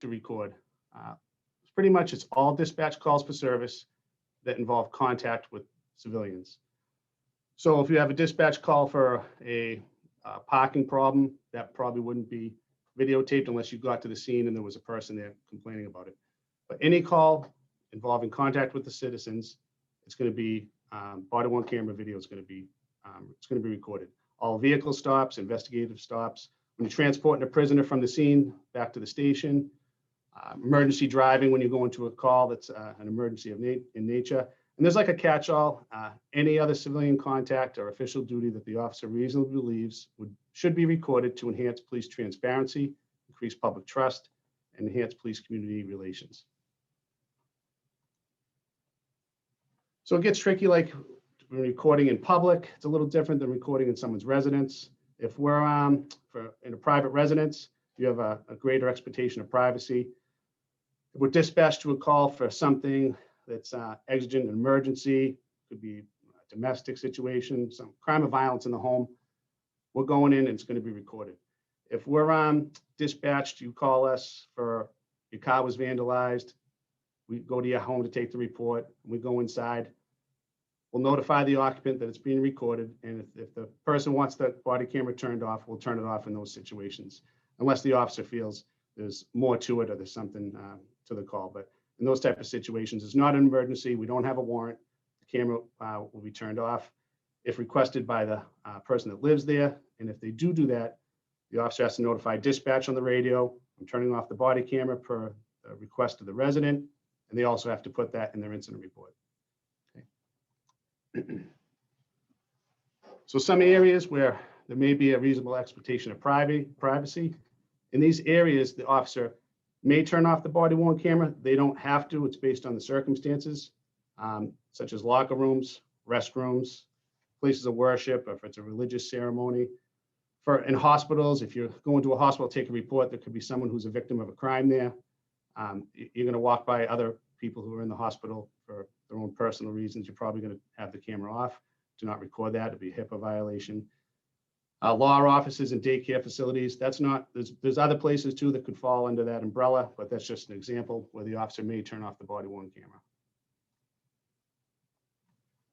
to record. Pretty much it's all dispatch calls for service that involve contact with civilians. So if you have a dispatch call for a parking problem, that probably wouldn't be videotaped unless you got to the scene and there was a person there complaining about it. But any call involving contact with the citizens, it's going to be body-worn camera video is going to be recorded. All vehicle stops, investigative stops, when you're transporting a prisoner from the scene back to the station, emergency driving when you go into a call that's an emergency in nature. And there's like a catch-all, any other civilian contact or official duty that the officer reasonably believes should be recorded to enhance police transparency, increase public trust, and enhance police community relations. So it gets tricky, like when recording in public, it's a little different than recording in someone's residence. If we're in a private residence, you have a greater expectation of privacy. If we're dispatched to a call for something that's exigent, an emergency, could be a domestic situation, some crime of violence in the home, we're going in and it's going to be recorded. If we're dispatched, you call us for your car was vandalized, we go to your home to take the report, we go inside, we'll notify the occupant that it's being recorded, and if the person wants the body camera turned off, we'll turn it off in those situations, unless the officer feels there's more to it or there's something to the call. But in those type of situations, it's not an emergency, we don't have a warrant, the camera will be turned off if requested by the person that lives there. And if they do that, the officer has to notify dispatch on the radio, I'm turning off the body camera per the request of the resident, and they also have to put that in their incident report. Okay. So some areas where there may be a reasonable expectation of privacy, in these areas, the officer may turn off the body-worn camera. They don't have to. It's based on the circumstances, such as locker rooms, restrooms, places of worship, or if it's a religious ceremony. In hospitals, if you're going to a hospital, take a report, there could be someone who's a victim of a crime there. You're going to walk by other people who are in the hospital for their own personal reasons. You're probably going to have the camera off. Do not record that. It'd be a HIPAA violation. Law offices and daycare facilities, that's not, there's other places too that could fall under that umbrella, but that's just an example where the officer may turn off the body-worn camera.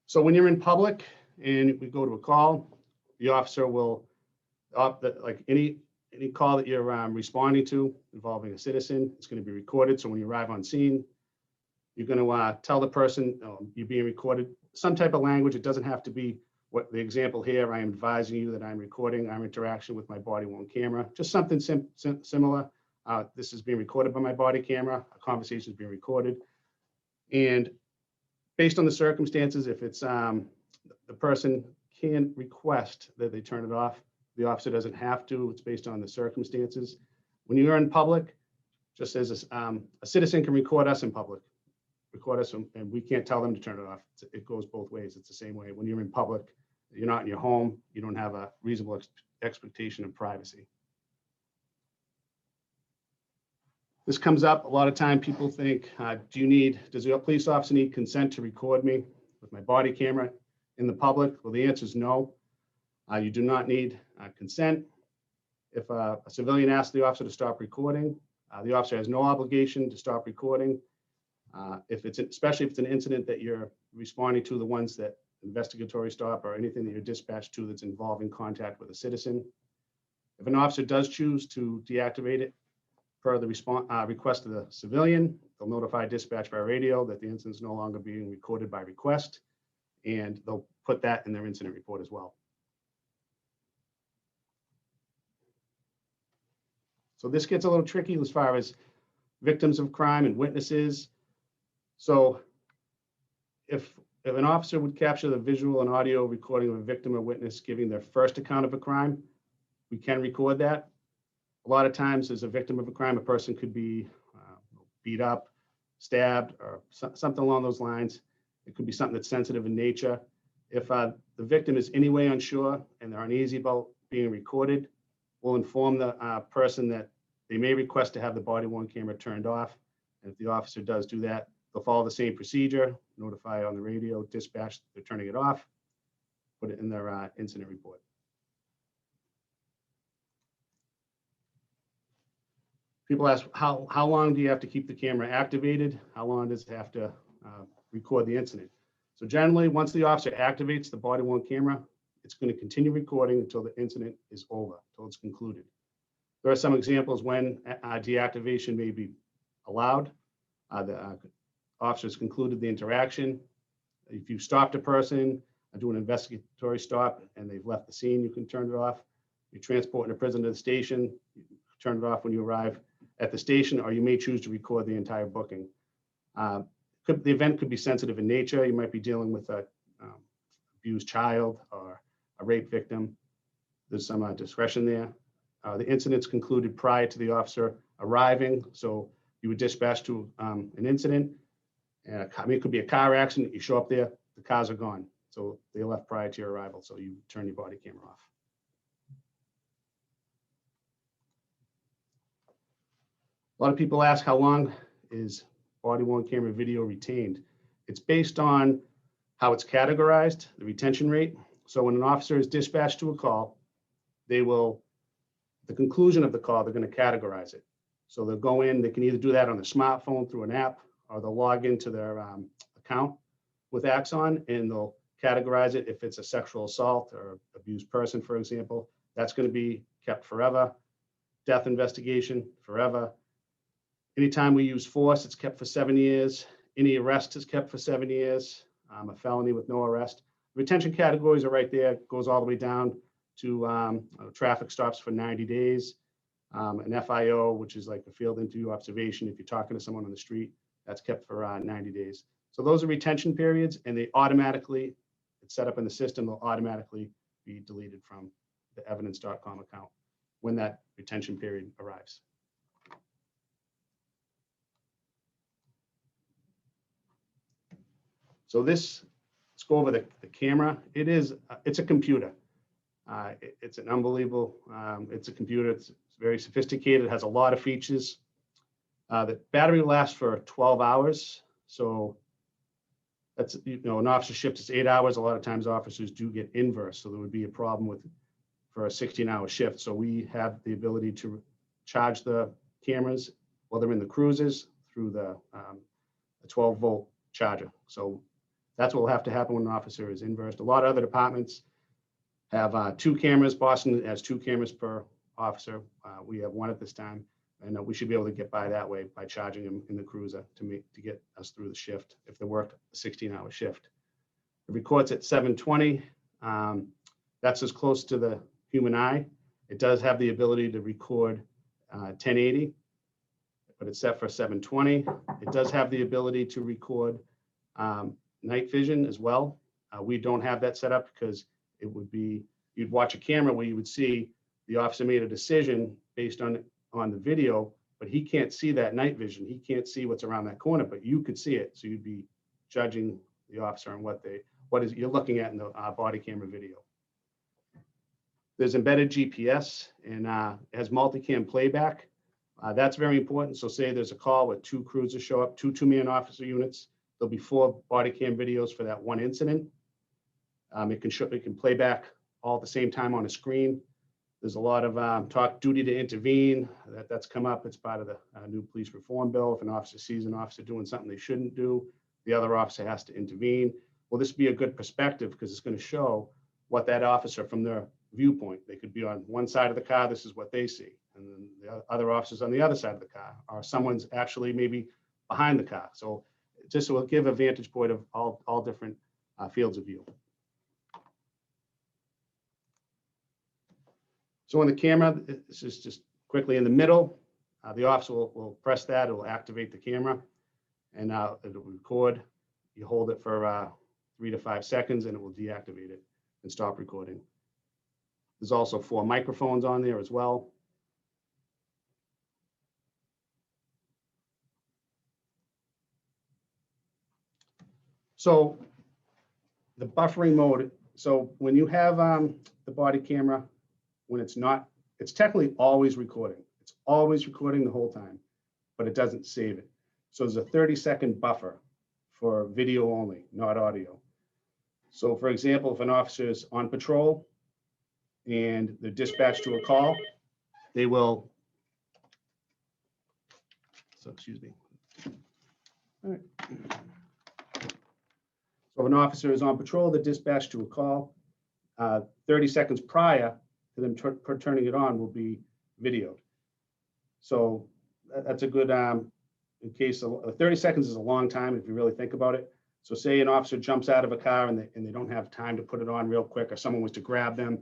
So when you're in public and we go to a call, the officer will, like any call that you're responding to involving a citizen, it's going to be recorded. So when you arrive on scene, you're going to tell the person you're being recorded, some type of language. It doesn't have to be what the example here. I am advising you that I'm recording our interaction with my body-worn camera, just something similar. This is being recorded by my body camera. A conversation is being recorded. And based on the circumstances, if it's the person can request that they turn it off, the officer doesn't have to. It's based on the circumstances. When you're in public, just as a citizen can record us in public, record us, and we can't tell them to turn it off. It goes both ways. It's the same way. When you're in public, you're not in your home, you don't have a reasonable expectation of privacy. This comes up a lot of time. People think, does the police officer need consent to record me with my body camera in the public? Well, the answer is no. You do not need consent. If a civilian asks the officer to stop recording, the officer has no obligation to stop recording. Especially if it's an incident that you're responding to, the ones that investigatory stop or anything that you're dispatched to that's involving contact with a citizen. If an officer does choose to deactivate it per the request of the civilian, they'll notify dispatch by radio that the incident is no longer being recorded by request, and they'll put that in their incident report as well. So this gets a little tricky as far as victims of crime and witnesses. So if an officer would capture the visual and audio recording of a victim or witness giving their first account of a crime, we can record that. A lot of times as a victim of a crime, a person could be beat up, stabbed, or something along those lines. It could be something that's sensitive in nature. If the victim is anyway unsure and they're uneasy about being recorded, we'll inform the person that they may request to have the body-worn camera turned off. And if the officer does do that, they'll follow the same procedure, notify on the radio, dispatch, they're turning it off, put it in their incident report. People ask, how long do you have to keep the camera activated? How long does it have to record the incident? So generally, once the officer activates the body-worn camera, it's going to continue recording until the incident is over, until it's concluded. There are some examples when deactivation may be allowed. The officer's concluded the interaction. If you stopped a person, do an investigatory stop, and they've left the scene, you can turn it off. You're transporting a prisoner to the station, you turn it off when you arrive at the station, or you may choose to record the entire booking. The event could be sensitive in nature. You might be dealing with a abused child or a rape victim. There's some discretion there. The incident's concluded prior to the officer arriving, so you would dispatch to an incident. And it could be a car accident. You show up there, the cars are gone. So they left prior to your arrival, so you turn your body camera off. A lot of people ask, how long is body-worn camera video retained? It's based on how it's categorized, the retention rate. So when an officer is dispatched to a call, they will, at the conclusion of the call, they're going to categorize it. So they'll go in, they can either do that on their smartphone through an app, or they'll log into their account with Axon, and they'll categorize it. If it's a sexual assault or abused person, for example, that's going to be kept forever. Death investigation, forever. Anytime we use force, it's kept for 7 years. Any arrest is kept for 7 years. A felony with no arrest. Retention categories are right there. It goes all the way down to traffic stops for 90 days. An FIO, which is like a field interview observation. If you're talking to someone on the street, that's kept for 90 days. So those are retention periods, and they automatically, it's set up in the system, they'll automatically be deleted from the evidence.com account when that retention period arrives. So let's go over the camera. It's a computer. It's an unbelievable, it's a computer. It's very sophisticated, it has a lot of features. The battery lasts for 12 hours. So that's, an officer shift is 8 hours. A lot of times officers do get inverse. So there would be a problem for a 16-hour shift. So we have the ability to charge the cameras while they're in the cruisers through the 12-volt charger. So that's what will have to happen when an officer is inversed. A lot of other departments have 2 cameras. Boston has 2 cameras per officer. We have 1 at this time, and we should be able to get by that way by charging them in the cruiser to get us through the shift if they worked a 16-hour shift. It records at 720. That's as close to the human eye. It does have the ability to record 1080, but it's set for 720. It does have the ability to record night vision as well. We don't have that set up because it would be, you'd watch a camera where you would see the officer made a decision based on the video, but he can't see that night vision. He can't see what's around that corner, but you could see it. So you'd be judging the officer on what you're looking at in the body camera video. There's embedded GPS, and it has multicam playback. That's very important. So say there's a call where 2 cruisers show up, 2 two-man officer units. There'll be 4 body cam videos for that one incident. It can play back all at the same time on a screen. There's a lot of talk duty to intervene. That's come up. It's part of the new police reform bill. If an officer sees an officer doing something they shouldn't do, the other officer has to intervene. Well, this would be a good perspective because it's going to show what that officer from their viewpoint. They could be on one side of the car. This is what they see. And then the other officers on the other side of the car, or someone's actually maybe behind the car. So just will give a vantage point of all different fields of view. So on the camera, this is just quickly in the middle. The officer will press that. It will activate the camera, and it will record. You hold it for 3 to 5 seconds, and it will deactivate it and stop recording. There's also 4 microphones on there as well. So the buffering mode. So when you have the body camera, when it's technically always recording. It's always recording the whole time, but it doesn't save it. So there's a 30-second buffer for video only, not audio. So for example, if an officer is on patrol and they're dispatched to a call, they will So, excuse me. All right. So if an officer is on patrol, they're dispatched to a call. 30 seconds prior to them turning it on will be videoed. So that's a good, in case 30 seconds is a long time if you really think about it. So say an officer jumps out of a car and they don't have time to put it on real quick, or someone was to grab them,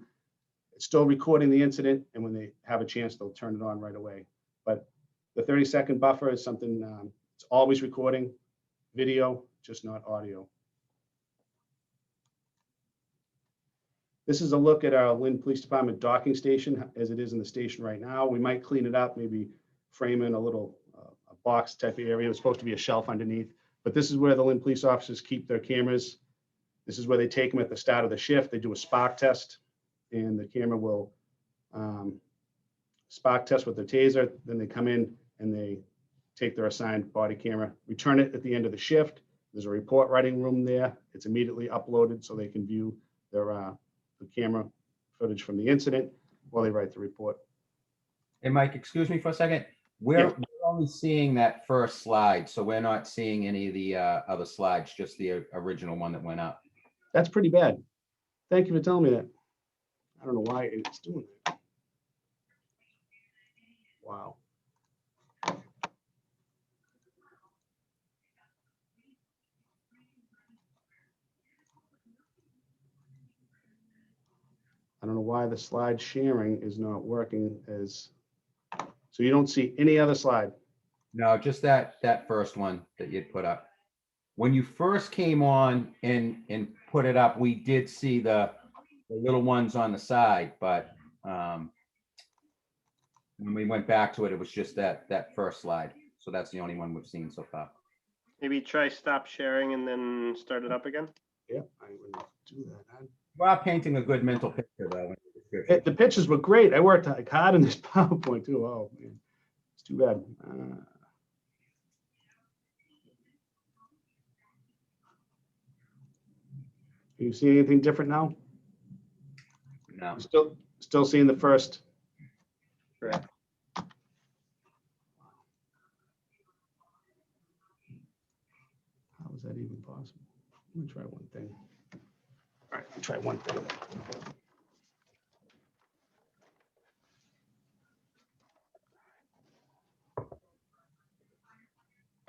it's still recording the incident, and when they have a chance, they'll turn it on right away. But the 30-second buffer is something, it's always recording video, just not audio. This is a look at our Lynn Police Department docking station as it is in the station right now. We might clean it up, maybe frame in a little a box type of area. It's supposed to be a shelf underneath, but this is where the Lynn police officers keep their cameras. This is where they take them at the start of the shift. They do a spark test, and the camera will spark test with the taser. Then they come in and they take their assigned body camera, return it at the end of the shift. There's a report writing room there. It's immediately uploaded so they can view their the camera footage from the incident while they write the report. Hey, Mike, excuse me for a second. We're only seeing that first slide, so we're not seeing any of the other slides, just the original one that went up. That's pretty bad. Thank you for telling me that. I don't know why it's doing that. Wow. I don't know why the slide sharing is not working as, so you don't see any other slide. No, just that first one that you'd put up. When you first came on and put it up, we did see the little ones on the side, but when we went back to it, it was just that first slide. So that's the only one we've seen so far. Maybe try stop sharing and then start it up again. Yeah, I would do that. We are painting a good mental picture, though. The pictures were great. I worked like hard in this PowerPoint too. Oh man, it's too bad. You see anything different now? No. Still seeing the first. Correct. How is that even possible? Let me try one thing. All right, try one thing.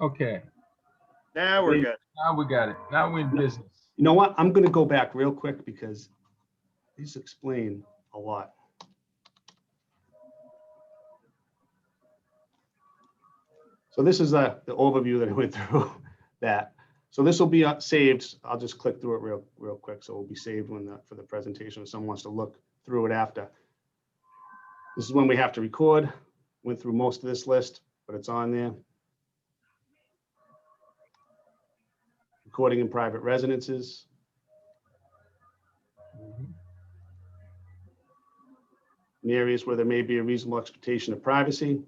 Okay, Now we're good. now we got it. Now we're in business. You know what? I'm going to go back real quick because these explain a lot. So this is the overview that I went through that. So this will be saved. I'll just click through it real quick. So it will be saved for the presentation if someone wants to look through it after. This is when we have to record. Went through most of this list, but it's on there. Recording in private residences. In areas where there may be a reasonable expectation of privacy.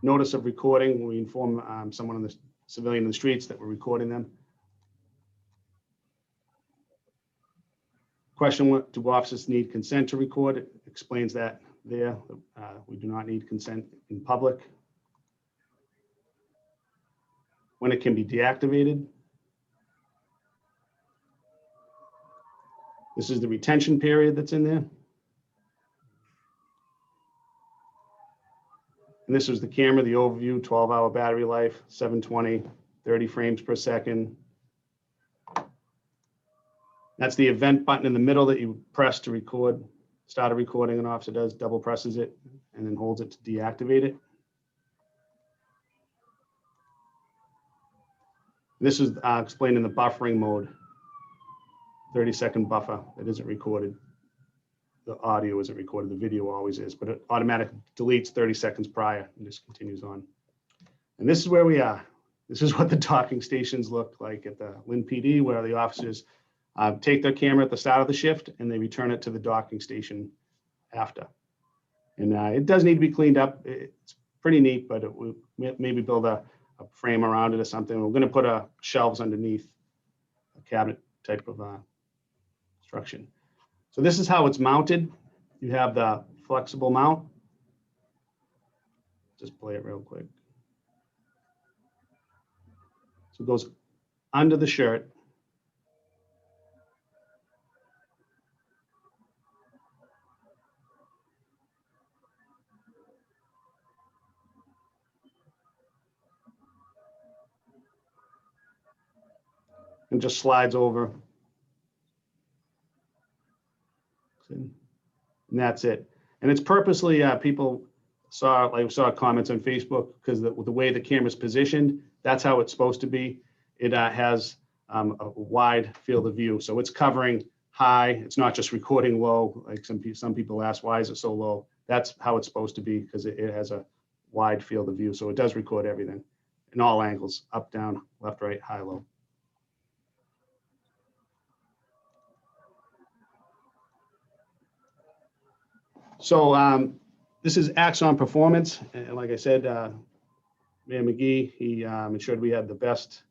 Notice of recording, we inform someone on the civilian in the streets that we're recording them. Question, do officers need consent to record? It explains that there. We do not need consent in public. When it can be deactivated. This is the retention period that's in there. And this was the camera, the overview, 12-hour battery life, 720, 30 frames per second. That's the event button in the middle that you press to record. Start a recording, an officer does, double presses it, and then holds it to deactivate it. This is explained in the buffering mode, 30-second buffer that isn't recorded. The audio isn't recorded, the video always is, but it automatically deletes 30 seconds prior and just continues on. And this is where we are. This is what the docking stations look like at the Lynn PD, where the officers take their camera at the start of the shift and they return it to the docking station after. And it does need to be cleaned up. It's pretty neat, but it will maybe build a frame around it or something. We're going to put shelves underneath a cabinet type of construction. So this is how it's mounted. You have the flexible mount. just play it real quick. So it goes under the shirt. And just slides over. And that's it. And it's purposely, people saw comments on Facebook because the way the camera's positioned, that's how it's supposed to be. It has a wide field of view. So it's covering high. It's not just recording low. Like some people ask, why is it so low? That's how it's supposed to be because it has a wide field of view. So it does record everything in all angles, up, down, left, right, high, low. So this is Axon Performance. And like I said, Mayor McGee, he ensured we had the best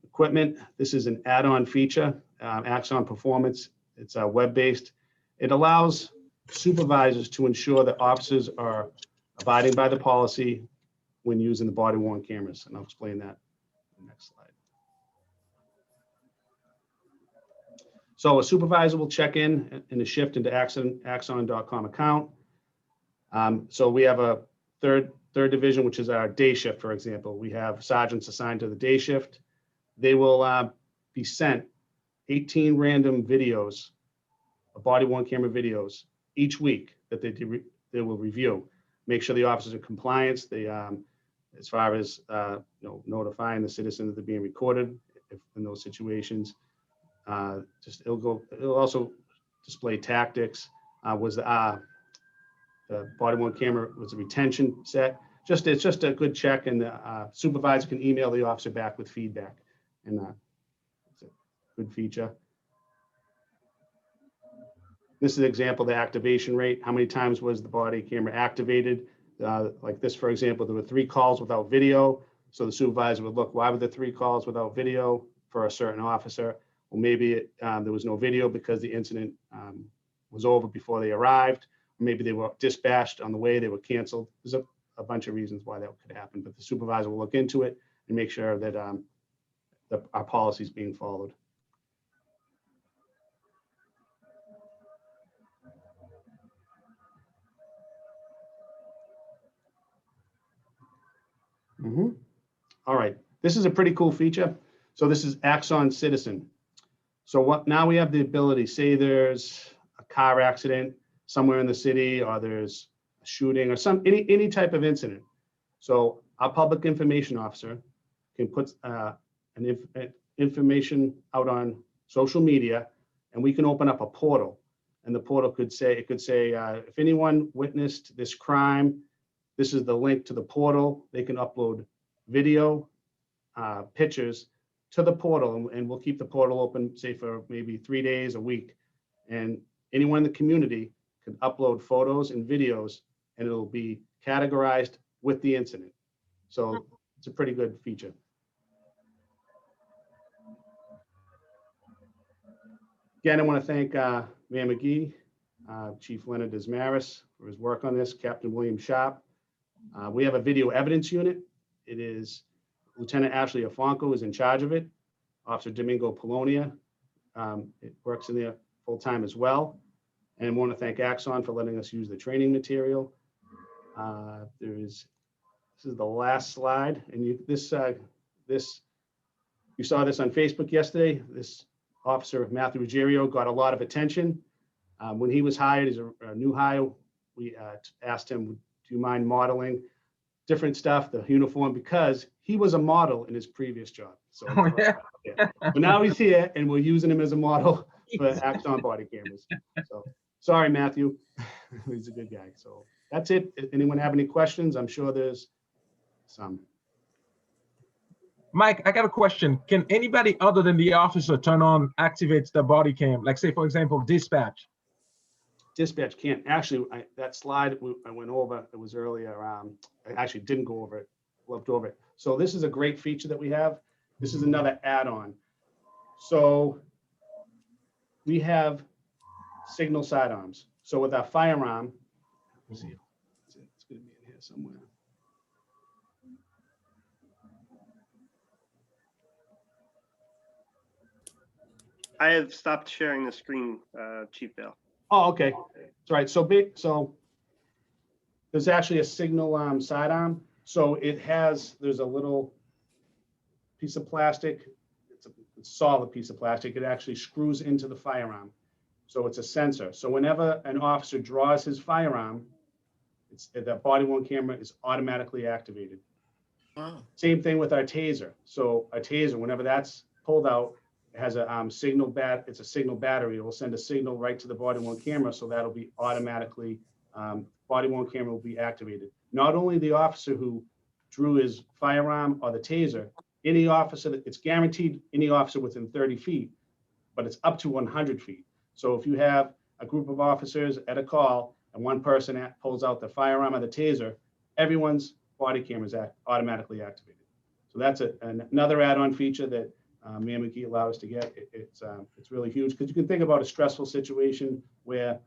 equipment. This is an add-on feature, Axon Performance. It's web-based. It allows supervisors to ensure that officers are abiding by the policy when using the body-worn cameras. And I'll explain that in the next slide. So a supervisor will check in a shift into axon.com account. So we have a third division, which is our day shift, for example. We have sergeants assigned to the day shift. They will be sent 18 random videos, body-worn camera videos, each week that they will review. Make sure the officers are in compliance. They, as far as notifying the citizen that they're being recorded in those situations. It'll also display tactics. Was the body-worn camera was a retention set? It's just a good check, and the supervisor can email the officer back with feedback, and it's a good feature. This is an example of the activation rate. How many times was the body camera activated? Like this, for example, there were 3 calls without video. So the supervisor would look, why were there 3 calls without video for a certain officer? Well, maybe there was no video because the incident was over before they arrived. Or maybe they were dispatched on the way, they were canceled. There's a bunch of reasons why that could happen, but the supervisor will look into it and make sure that our policy is being followed. All right, this is a pretty cool feature. So this is Axon Citizen. So now we have the ability, say there's a car accident somewhere in the city, or there's a shooting or any type of incident. So our public information officer can put information out on social media, and we can open up a portal. And the portal could say, if anyone witnessed this crime, this is the link to the portal. They can upload video, pictures to the portal, and we'll keep the portal open, say for maybe 3 days, a week. And anyone in the community can upload photos and videos, and it'll be categorized with the incident. So it's a pretty good feature. Again, I want to thank Mayor McGee, Chief Leonard Desmaris for his work on this, Captain William Sharp. We have a video evidence unit. It is Lieutenant Ashley Afonco is in charge of it. Officer Domingo Polonia it works in there full-time as well. And I want to thank Axon for letting us use the training material. This is the last slide, and you saw this on Facebook yesterday. This officer, Matthew Ruggiero, got a lot of attention. When he was hired as a new hire, we asked him, do you mind modeling different stuff, the uniform, because he was a model in his previous job. So, yeah. But now he's here, and we're using him as a model for Axon body cameras. So sorry, Matthew. He's a good guy. So that's it. Anyone have any questions? I'm sure there's some. Mike, I got a question. Can anybody other than the officer activates the body cam? Like say, for example, dispatch. Dispatch can't. Actually, that slide I went over, it was earlier. I actually didn't go over it, looked over it. So this is a great feature that we have. This is another add-on. So we have signal sidearms. So with our firearm, it's It's gonna be in here somewhere. I have stopped sharing the screen, Chief Vail. Oh, okay. That's right. So there's actually a signal sidearm. So there's a little piece of plastic. It's a solid piece of plastic. It actually screws into the firearm. So it's a sensor. So whenever an officer draws his firearm, that body worn camera is automatically activated. Wow. Same thing with our taser. So a taser, whenever that's pulled out, it has a it's a signal battery. It will send a signal right to the body worn camera. So that'll be automatically, body worn camera will be activated. Not only the officer who drew his firearm or the taser, any officer it's guaranteed any officer within 30 feet, but it's up to 100 feet. So if you have a group of officers at a call and one person pulls out the firearm or the taser, everyone's body camera is automatically activated. So that's another add-on feature that McGee allowed us to get. It's really huge because you can think about a stressful situation where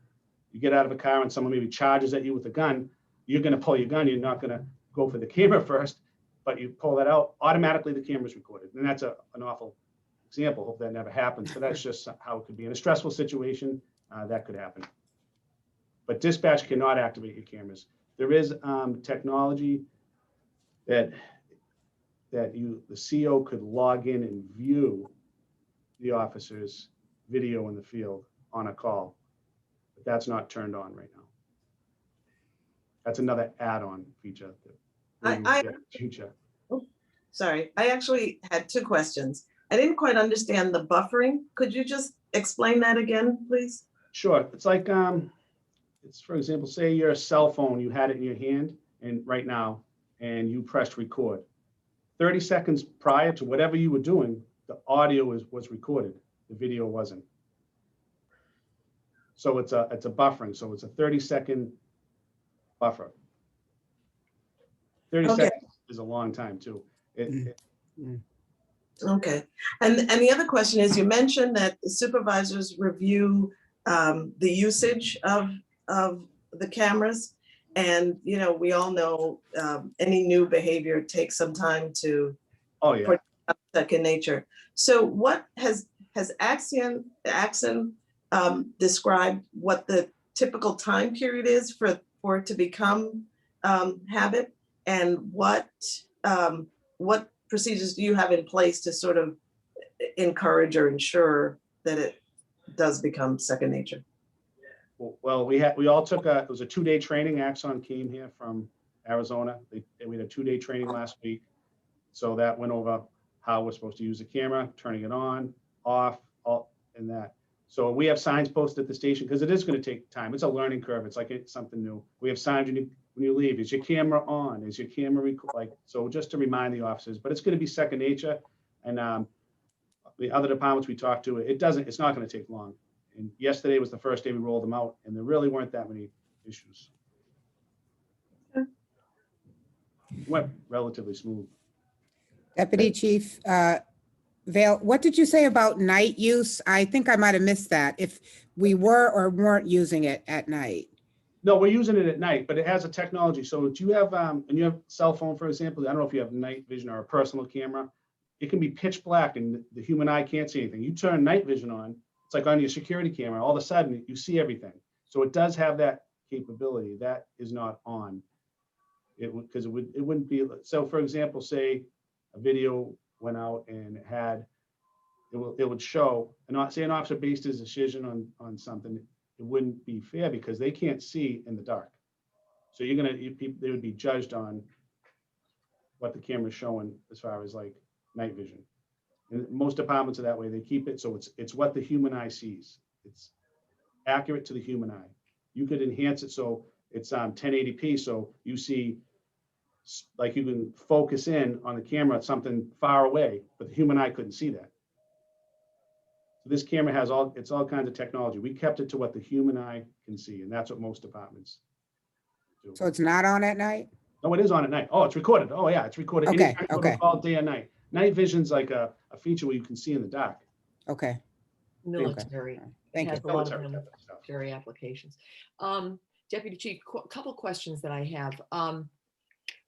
you get out of a car and someone maybe charges at you with a gun. You're going to pull your gun. You're not going to go for the camera first, but you pull that out, automatically the camera's recorded. And that's an awful example. Hope that never happens, but that's just how it could be. In a stressful situation, that could happen. But dispatch cannot activate your cameras. There is technology that the CO could log in and view the officer's video in the field on a call, but that's not turned on right now. That's another add-on feature that we will get in the future. Sorry, I actually had two questions. I didn't quite understand the buffering. Could you just explain that again, please? Sure. It's like, it's for example, say your cell phone, you had it in your hand and right now, and you pressed record. 30 seconds prior to whatever you were doing, the audio was recorded. The video wasn't. So it's a buffering. So it's a 30-second buffer. 30 Okay. seconds is a long time too. Okay. And the other question is, you mentioned that the supervisors review the usage of the cameras. And, you know, we all know any new behavior takes some time to put second nature. So what has Axon described what the typical time period is for it to become habit, and what procedures do you have in place to sort of encourage or ensure that it does become second nature? Well, we all took it was a 2-day training. Axon came here from Arizona. We had a 2-day training last week. So that went over how we're supposed to use the camera, turning it on, off, all, and that. So we have signs posted at the station because it is going to take time. It's a learning curve. It's like it's something new. We have signs when you leave. Is your camera on? Is your camera so just to remind the officers, but it's going to be second nature. And the other departments we talked to, it's not going to take long. And yesterday was the first day we rolled them out, and there really weren't that many issues. It went relatively smooth. Deputy Chief Vail, what did you say about night use? I think I might have missed that, if we were or weren't using it at night. No, we're using it at night, but it has a technology. So do you have, and you have cell phone, for example, I don't know if you have night vision or a personal camera, it can be pitch black and the human eye can't see anything. You turn night vision on, it's like on your security camera, all of a sudden you see everything. So it does have that capability. That is not on. It wouldn't be, so for example, say a video went out and it would show, and say an officer based his decision on something, it wouldn't be fair because they can't see in the dark. So they would be judged on what the camera's showing as far as like night vision. And most departments are that way. They keep it so it's what the human eye sees. It's accurate to the human eye. You could enhance it so it's 1080p, so you see, like you can focus in on the camera at something far away, but the human eye couldn't see that. So this camera has all kinds of technology. We kept it to what the human eye can see, and that's what most departments do. So it's not on at night? No, it is on at night. Oh, it's recorded. Oh yeah, it's recorded. Okay, okay. All day and night. Night vision's like a feature where you can see in the dark. Okay, Military. thank Has you. a lot of Military military applications. Deputy Chief, couple questions that I have.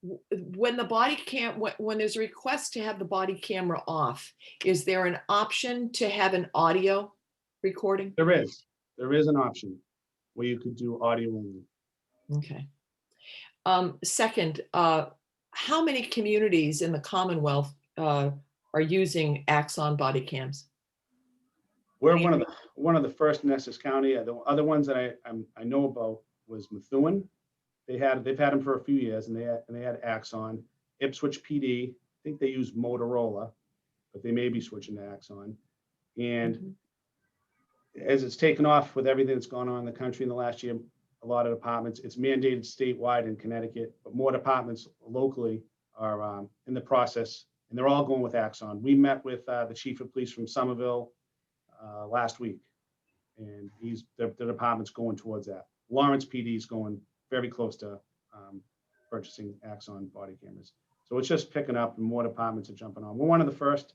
When the body cam, when there's a request to have the body camera off, is there an option to have an audio recording? There is an option where you could do audio only. Okay. Second, how many communities in the Commonwealth are using Axon body cams? We're one of the first in Essex County. The other ones that I know about was Methuen. They've had them for a few years, and they had Axon. Ipswich PD, I think they use Motorola, but they may be switching to Axon. And as it's taken off with everything that's gone on in the country in the last year, a lot of departments, it's mandated statewide in Connecticut, but more departments locally are in the process, and they're all going with Axon. We met with the chief of police from Somerville last week, and the department's going towards that. Lawrence PD is going very close to purchasing Axon body cameras. So it's just picking up, and more departments are jumping on. We're one of the first,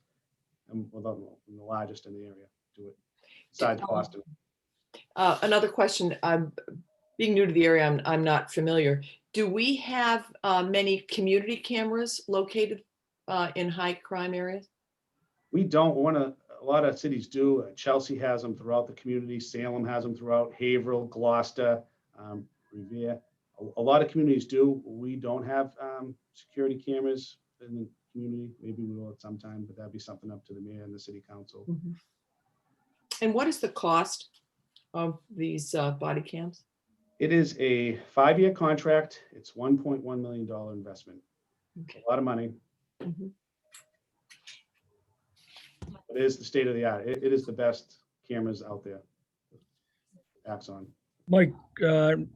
and we're the largest in the area to do it, besides Boston. Another question. Being new to the area, I'm not familiar. Do we have many community cameras located in high crime areas? We don't. A lot of cities do. Chelsea has them throughout the community. Salem has them throughout. Haverhill, Gloucester, Revere. A lot of communities do. We don't have security cameras in the community. Maybe we will at some time, but that'd be something up to the mayor and the city council. And what is the cost of these body cams? It is a 5-year contract. It's $1.1 million investment. Okay. A lot of money. It is the state of the art. It is the best cameras out there. Axon. Mike, can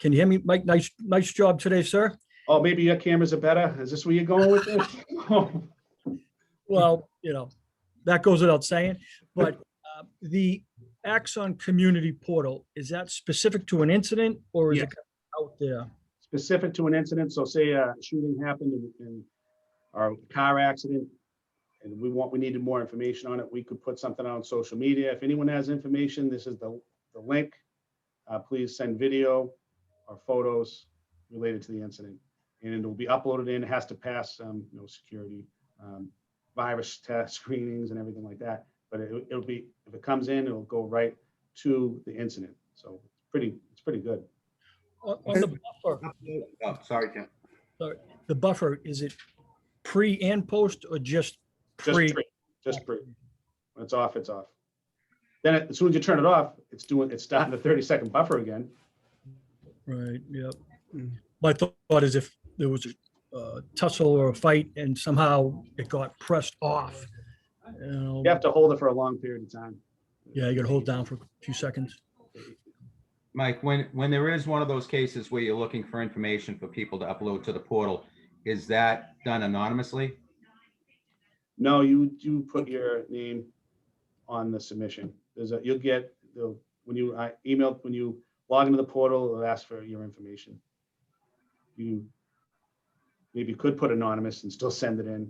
you hear me? Mike, nice job today, sir. Oh, maybe your cameras are better. Is this where you're going with this? Well, that goes without saying, but the Axon Community Portal, is that specific to an incident, or is it out there? Specific to an incident. So say a shooting happened or a car accident, and we needed more information on it. We could put something out on social media. If anyone has information, this is the link. Please send video or photos related to the incident, and it will be uploaded in. It has to pass security, virus test screenings and everything like that. But it'll be, if it comes in, it'll go right to the incident. So it's pretty good. On the buffer, Oh, sorry, Tim. sorry, the buffer, is it pre and post, or just pre? Just pre. When it's off, it's off. Then as soon as you turn it off, it's starting the 30-second buffer again. Right, yep. My thought is if there was a tussle or a fight and somehow it got pressed off, You have to hold it for a long period of time. yeah, you gotta hold down for a few seconds. Mike, when there is one of those cases where you're looking for information for people to upload to the portal, is that done anonymously? No, you put your name on the submission. You'll get when you log into the portal, it'll ask for your information. You maybe could put anonymous and still send it in.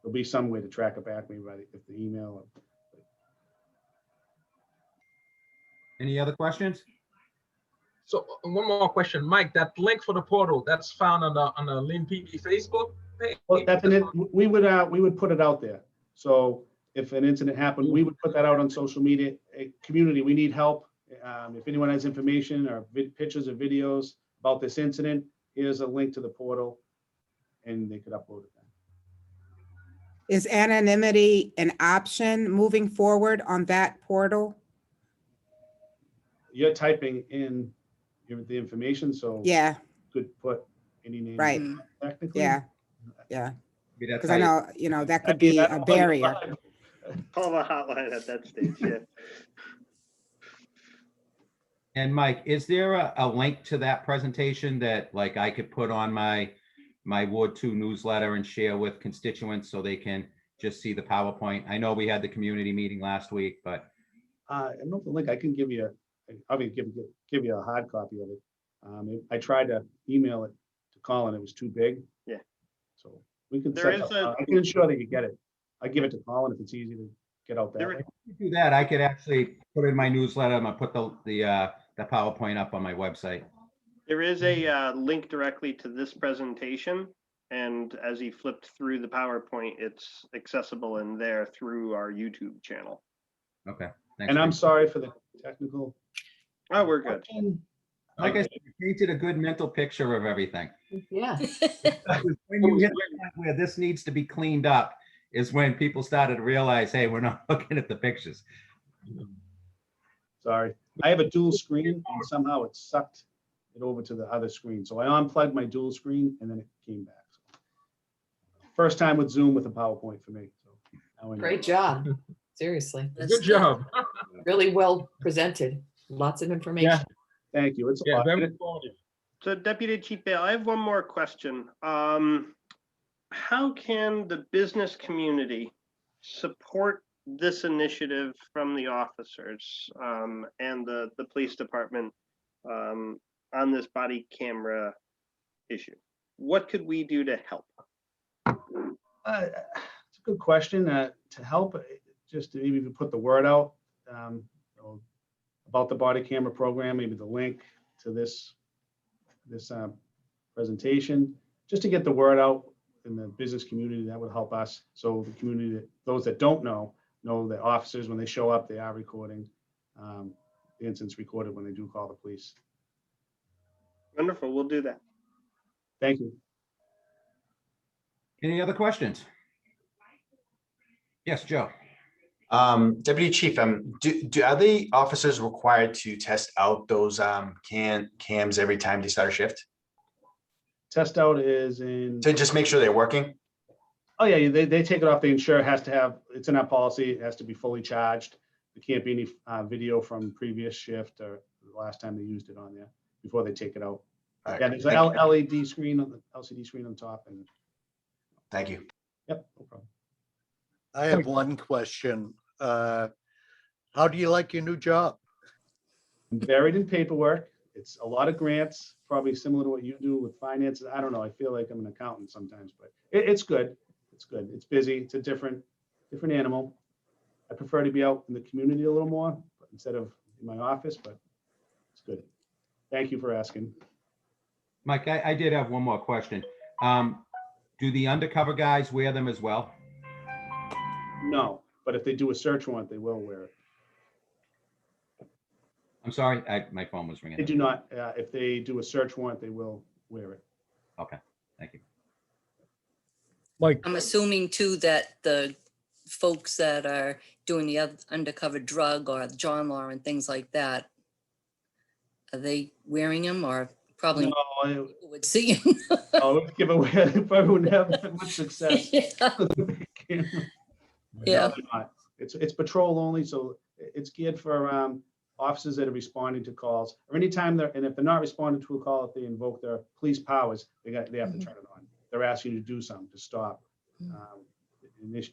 There'll be some way to track it back, maybe if the email. Any other questions? So one more question, Mike, that link for the portal, that's found on the Lynn PD Facebook page? Well, we would put it out there. So if an incident happened, we would put that out on social media. Community, we need help. If anyone has information or pictures or videos about this incident, here's a link to the portal, and they could upload it. Is anonymity an option moving forward on that portal? You're typing in the information, so Yeah, you could put any name. right. Technically. Yeah, Maybe that's because how I you- know, that could be a barrier. Call the hotline at that stage, yeah. And Mike, is there a link to that presentation that like I could put on my Ward 2 newsletter and share with constituents so they can just see the PowerPoint? I know we had the community meeting last week, but I don't know the link. I can give you give you a hard copy of it. I tried to email it to Colin. It was too big. Yeah. So we can. There is a- I can ensure that you get it. I give it to Colin if it's easy to get out there. There- if you do that, I could actually put in my newsletter. I'm gonna put the PowerPoint up on my website. There is a link directly to this presentation. And as he flipped through the PowerPoint, it's accessible in there through our YouTube channel. Okay. Thanks, And I'm Mike. sorry for the technical. Oh, we're good. Like I said, you painted a good mental picture of everything. Yeah. When you hit the point where this needs to be cleaned up is when people started to realize, hey, we're not looking at the pictures. Sorry. I have a dual screen and somehow it sucked it over to the other screen. So I unplugged my dual screen and then it came back. First time with Zoom with a PowerPoint for me. So now I know. Great job. Seriously. That's Good job. Really well presented. Lots of information. Thank you. It's a Yeah, lot. very informative. So Deputy Chief Vail, I have one more question. How can the business community support this initiative from the officers and the police department on this body camera issue? What could we do to help? It's a good question. To help, just to even put the word out about the body camera program, maybe the link to this presentation, just to get the word out in the business community. That would help us. So the community, those that don't know that officers, when they show up, they are recording the incidents recorded when they do call the police. Wonderful. We'll do that. Thank you. Any other questions? Yes, Joe. Deputy Chief, are the officers required to test out those cams every time they start a shift Test out is in. to just make sure they're working? Oh yeah, they take it off. They ensure it has to have, it's in our policy, it has to be fully charged. There can't be any video from previous shift or the last time they used it on there before they take it out. All right, Yeah, there's an thank you. LED screen on the LCD screen on top and, Thank you. yep, no problem. I have one question. How do you like your new job? I'm buried in paperwork. It's a lot of grants, probably similar to what you do with finances. I don't know. I feel like I'm an accountant sometimes, but it's good. It's good. It's busy. It's a different animal. I prefer to be out in the community a little more instead of in my office, but it's good. Thank you for asking. Mike, I did have one more question. Do the undercover guys wear them as well? No, but if they do a search warrant, they will wear it. I'm sorry, my phone was They ringing. do not, if they do a search warrant, they will wear it. Okay, thank you. Mike, I'm assuming too that the folks that are doing the undercover drug or John Law and things like that, are they wearing them or probably No, people would see them? I'll give away, if I wouldn't have that much success. Yeah. No, Yeah. they're not. It's patrol only, so it's geared for officers that are responding to calls, or anytime and if they're not responding to a call, if they invoke their police powers, they have to turn it on. They're asking you to do something, to stop.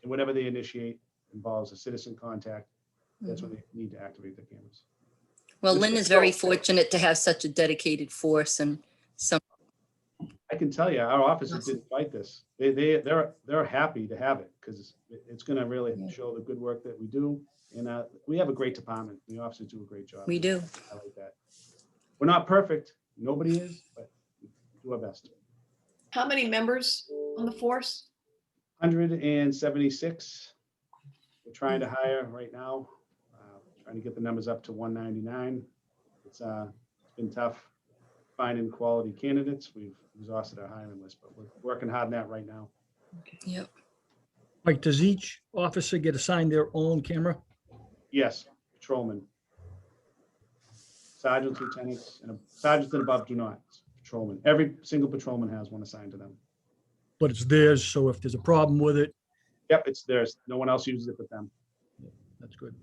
Whatever they initiate involves a citizen contact, that's when they need to activate the cameras. Well, It's Lynn is very fortunate to have such a dedicated force and some. I can tell you, our officers didn't fight this. They're happy to have it because it's going to really show the good work that we do. And we have a great department. The officers do a great job. We do. I like that. We're not perfect. Nobody is, but we do our best. How many members on the force? 176. We're trying to hire right now. Trying to get the numbers up to 199. It's been tough finding quality candidates. We've exhausted our hiring list, but we're working hard on that right now. Yep. Mike, does each officer get assigned their own camera? Yes, patrolmen. Sergeants, lieutenants, and sergeants and above do not. It's patrolmen. Every single patrolman has one assigned to them. But it's theirs, so if there's a problem with it, Yep, it's theirs. No one else uses it but them. that's good.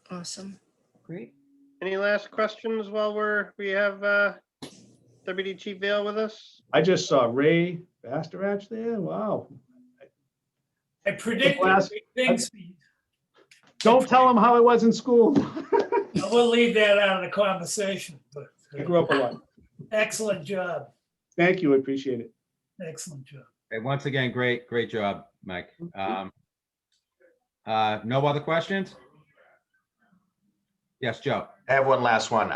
Awesome. Great. Any last questions while we have Deputy Chief Vail with us? I just saw Ray Basterach there. Wow. I predicted Last- big things. Don't tell him how I was in school. We'll leave that out of the conversation, but I grew up a lot. excellent job. Thank you. I appreciate it. Excellent job. And once again, great job, Mike. No other questions? Yes, Joe. I have one last one.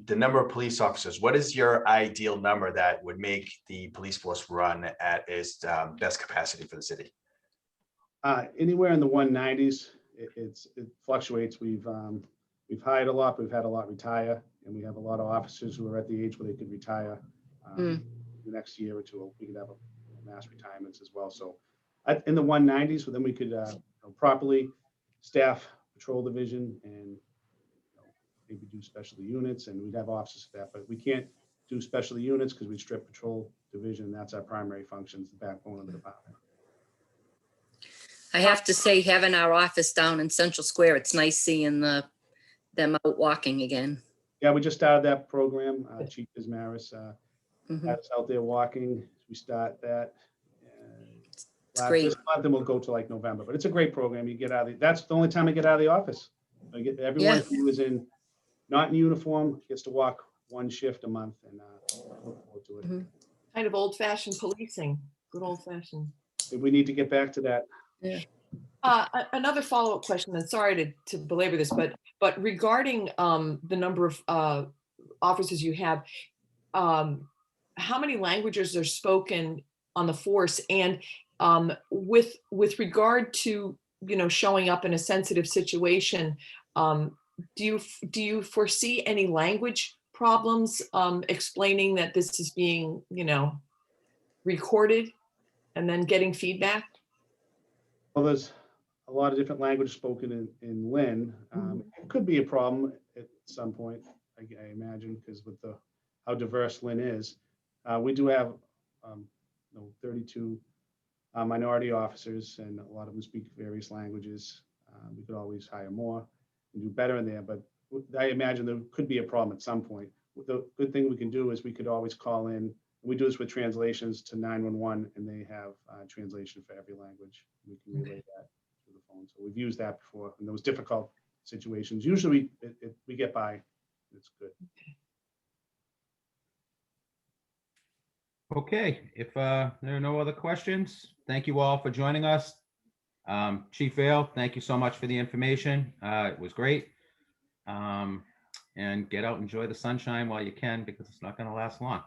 The number of police officers, what is your ideal number that would make the police force run at its best capacity for the city? Anywhere in the 190s. It fluctuates. We've hired a lot, but we've had a lot retire, and we have a lot of officers who are at the age where they could retire. The next year or two, we could have mass retirements as well. So in the 190s, so then we could properly staff patrol division and maybe do specialty units, and we'd have officers for that, but we can't do specialty units because we strip patrol division. That's our primary functions, the backbone of the department. I have to say, having our office down in Central Square, it's nice seeing them out walking again. Yeah, we just started that program. Chief Ismaris Mhm. had us out there walking. We start that. It's great. This month, and we'll go to like November, but it's a great program. You get out of that's the only time I get out of the office. Everyone who is not in uniform gets to walk one shift a month, and look forward to it. Kind of old fashioned policing, good old fashioned. We need to get back to that. Yeah. Another follow-up question, and sorry to belabor this, but regarding the number of officers you have, how many languages are spoken on the force? And with regard to showing up in a sensitive situation, do you foresee any language problems explaining that this is being recorded and then getting feedback? Well, there's a lot of different language spoken in Lynn. It could be a problem at some point, I imagine, because with how diverse Lynn is. We do have 32 minority officers, and a lot of them speak various languages. We could always hire more and do better in there, but I imagine there could be a problem at some point. The good thing we can do is we could always call in. We do this with translations to 911, and they have translation for every language. We can relay that through the phone. So we've used that before in those difficult situations. Usually we get by. It's good. Okay, if there are no other questions, thank you all for joining us. Chief Vail, thank you so much for the information. It was great. And get out, enjoy the sunshine while you can, because it's not going to last long.